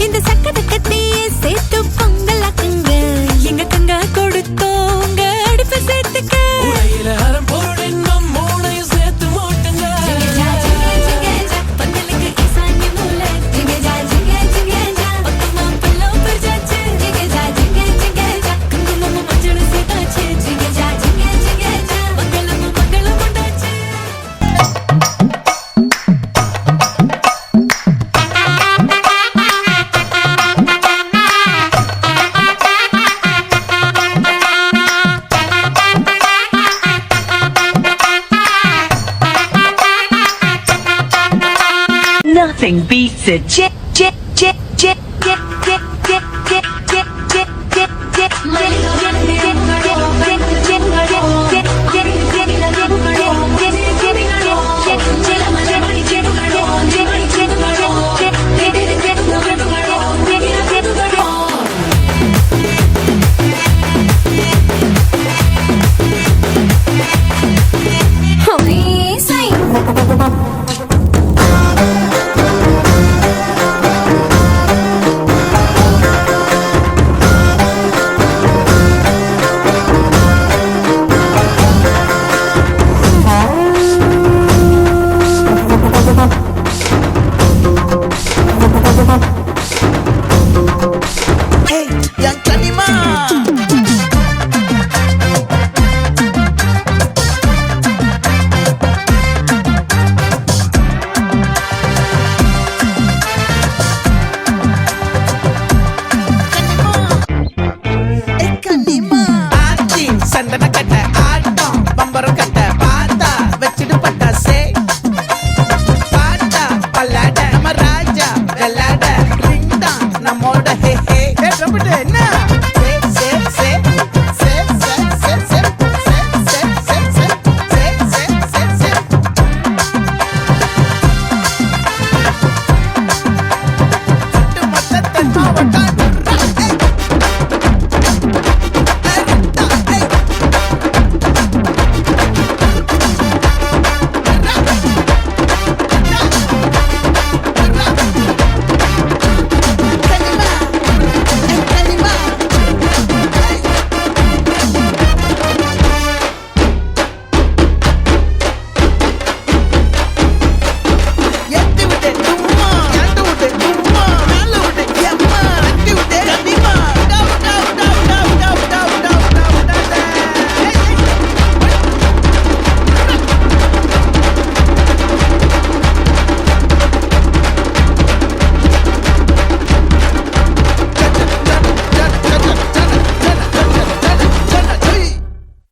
இந்த சக்கர கட்டியே சேர்த்து பொங்கலாக்குங்க. எங்க கங்க கொடுத்தோங்க அடுப்பு சேர்த்துக்க. அறம் போடும் மூணையும் சேர்த்து மூட்டுங்க. பந்தலுக்கு ஈசான்ய மூலை. பக்கமா பல்லம் பறிச்சாச்சு. குங்குமமும் மஞ்சளும் சேர்த்தாச்சு. மங்களமும் மங்களம் உண்டாச்சு. Nothing beats a jet. Hey, yang kanima. ஆச்சி சந்தன கட்ட ஆட்டம் பம்பரம் கட்ட பாத்தா வச்சிடு பட்டாசே பாட்டா பல்லாட நம்ம ராஜா வெள்ளாட ரிங் தான் நம்மோட ஹே ஹே. என்ன